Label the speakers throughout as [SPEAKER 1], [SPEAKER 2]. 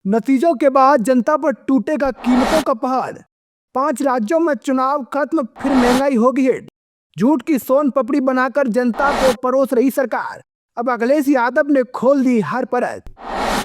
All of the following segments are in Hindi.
[SPEAKER 1] नतीजों के बाद जनता पर टूटेगा कीमतों का पहाड़। 5 राज्यों में चुनाव खत्म, फिर महंगाई होगी हिट। झूठ की सोन पपड़ी बनाकर जनता को परोस रही सरकार। अब अखिलेश यादव ने खोल दी हर परत।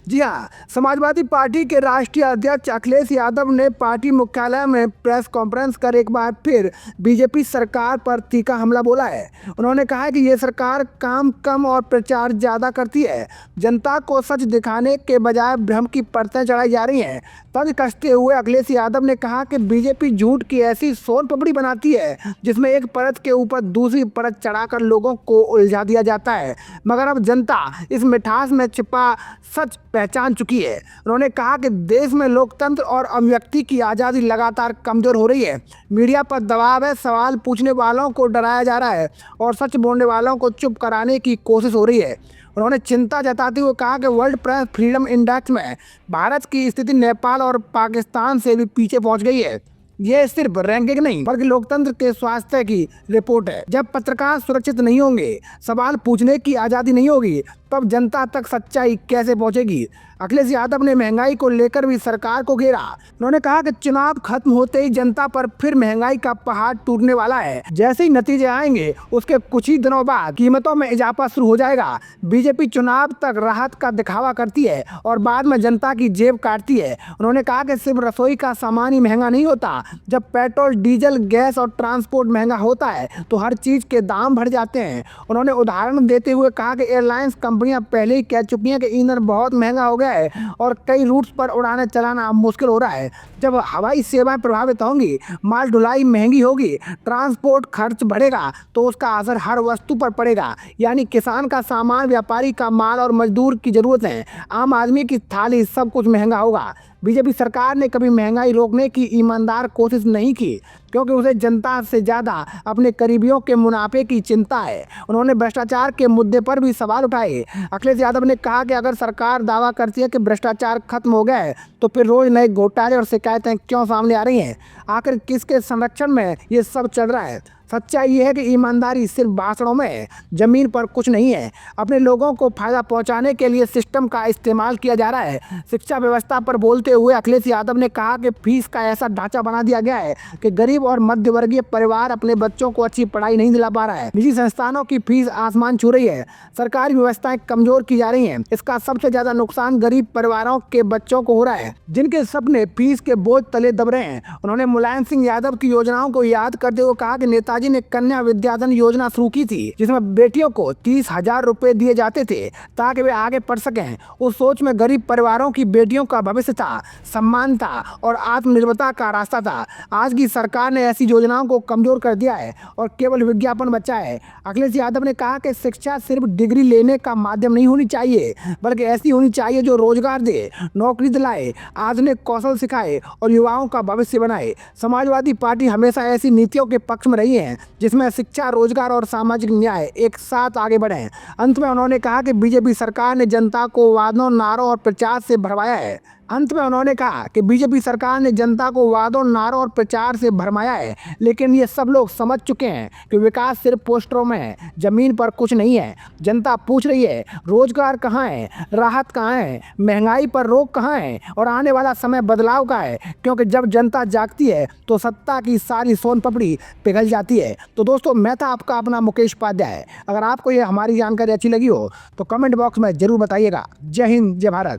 [SPEAKER 1] जी हाँ, समाजवादी पार्टी के राष्ट्रीय अध्यक्ष अखिलेश यादव ने पार्टी मुख्यालय में प्रेस कॉन्फ्रेंस कर एक बार फिर बीजेपी सरकार पर तीखा हमला बोला है। उन्होंने कहा कि ये सरकार काम कम और प्रचार ज़्यादा करती है। जनता को सच दिखाने के बजाय भ्रम की परतें चढ़ाई जा रही हैं। तंज कसते हुए अखिलेश यादव ने कहा कि बीजेपी झूठ की ऐसी सोन पपड़ी बनाती है जिसमें एक परत के ऊपर दूसरी परत चढ़ाकर लोगों को उलझा दिया जाता है, मगर अब जनता इस मिठास में छिपा सच पहचान चुकी है। उन्होंने कहा कि देश में लोकतंत्र और अभिव्यक्ति की आज़ादी लगातार कमज़ोर हो रही है। मीडिया पर दबाव है, सवाल पूछने वालों को डराया जा रहा है और सच बोलने वालों को चुप कराने की कोशिश हो रही है। उन्होंने चिंता जताते हुए कहा कि वर्ल्ड प्रेस फ्रीडम इंडेक्स में भारत की स्थिति नेपाल और पाकिस्तान से भी पीछे पहुंच गई है। ये सिर्फ रैंकिंग नहीं बल्कि लोकतंत्र के स्वास्थ्य की रिपोर्ट है। जब पत्रकार सुरक्षित नहीं होंगे, सवाल पूछने की आज़ादी नहीं होगी, तब जनता तक सच्चाई कैसे पहुंचेगी। अखिलेश यादव ने महंगाई को लेकर भी सरकार को घेरा। उन्होंने कहा कि चुनाव खत्म होते ही जनता पर फिर महंगाई का पहाड़ टूटने वाला है। जैसे ही नतीजे आएंगे उसके कुछ ही दिनों बाद कीमतों में इजाफा शुरू हो जाएगा। बीजेपी चुनाव तक राहत का दिखावा करती है और बाद में जनता की जेब काटती है। उन्होंने कहा कि सिर्फ रसोई का सामान ही महंगा नहीं होता, जब पेट्रोल, डीजल, गैस और ट्रांसपोर्ट महंगा होता है तो हर चीज़ के दाम बढ़ जाते हैं। उन्होंने उदाहरण देते हुए कहा कि एयरलाइंस कंपनियां पहले ही कह चुकी हैं कि ईंधन बहुत महंगा हो गया है और कई रूट्स पर उड़ानें चलाना मुश्किल हो रहा है। जब हवाई सेवाएं प्रभावित होंगी, माल ढुलाई महंगी होगी, ट्रांसपोर्ट खर्च बढ़ेगा तो उसका असर हर वस्तु पर पड़ेगा। यानी किसान का सामान, व्यापारी का माल और मजदूर की ज़रूरतें, आम आदमी की थाली, सब कुछ महंगा होगा। बीजेपी सरकार ने कभी महंगाई रोकने की ईमानदार कोशिश नहीं की क्योंकि उसे जनता से ज़्यादा अपने करीबियों के मुनाफे की चिंता है। उन्होंने भ्रष्टाचार के मुद्दे पर भी सवाल उठाए। अखिलेश यादव ने कहा कि अगर सरकार दावा करती है कि भ्रष्टाचार खत्म हो गया है तो फिर रोज नए घोटाले और शिकायतें क्यों सामने आ रही हैं? आखिर किसके संरक्षण में ये सब चल रहा है? सच्चाई ये है कि ईमानदारी सिर्फ भाषणों में है, ज़मीन पर कुछ नहीं है। अपने लोगों को फायदा पहुंचाने के लिए सिस्टम का इस्तेमाल किया जा रहा है। शिक्षा व्यवस्था पर बोलते हुए अखिलेश यादव ने कहा कि फीस का ऐसा ढांचा बना दिया गया है कि गरीब और मध्यवर्गीय परिवार अपने बच्चों को अच्छी पढ़ाई नहीं दिला पा रहा है। निजी संस्थानों की फीस आसमान छू रही है। सरकारी व्यवस्थाएं कमजोर की जा रही हैं। इसका सबसे ज्यादा नुकसान गरीब परिवारों के बच्चों को हो रहा है, जिनके सपने फीस के बोझ तले दब रहे हैं। उन्होंने मुलायम सिंह यादव की योजनाओं को याद करते हुए कहा कि नेताजी ने कन्या विद्याधन योजना शुरू की थी, जिसमें बेटियों को 30,000 रुपए दिए जाते थे ताकि वे आगे पढ़ सकें। उस सोच में गरीब परिवारों की बेटियों का भविष्य था, सम्मान था और आत्मनिर्भरता का रास्ता था। आज की सरकार ने ऐसी योजनाओं को कमजोर कर दिया है और केवल विज्ञापन बचा है। अखिलेश यादव ने कहा कि शिक्षा सिर्फ डिग्री लेने का माध्यम नहीं होनी चाहिए, बल्कि ऐसी होनी चाहिए जो रोजगार दे, नौकरी दिलाए, आधुनिक कौशल सिखाए और युवाओं का भविष्य बनाए। समाजवादी पार्टी हमेशा ऐसी नीतियों के पक्ष में रही है जिसमें शिक्षा, रोजगार और सामाजिक न्याय एक साथ आगे बढ़े। अंत में उन्होंने कहा कि बीजेपी सरकार ने जनता को वादों, नारों और प्रचार से भरमाया है। लेकिन ये सब लोग समझ चुके हैं कि विकास सिर्फ पोस्टरों में है, जमीन पर कुछ नहीं है। जनता पूछ रही है, रोजगार कहाँ है, राहत कहाँ है, महंगाई पर रोक कहाँ है और आने वाला समय बदलाव का है। क्योंकि जब जनता जागती है तो सत्ता की सारी सोन पपड़ी पिघल जाती है। तो दोस्तों, मैं था आपका अपना मुकेश उपाध्याय। अगर आपको ये हमारी जानकारी अच्छी लगी हो तो कमेंट बॉक्स में जरूर बताइएगा। जय हिंद, जय भारत।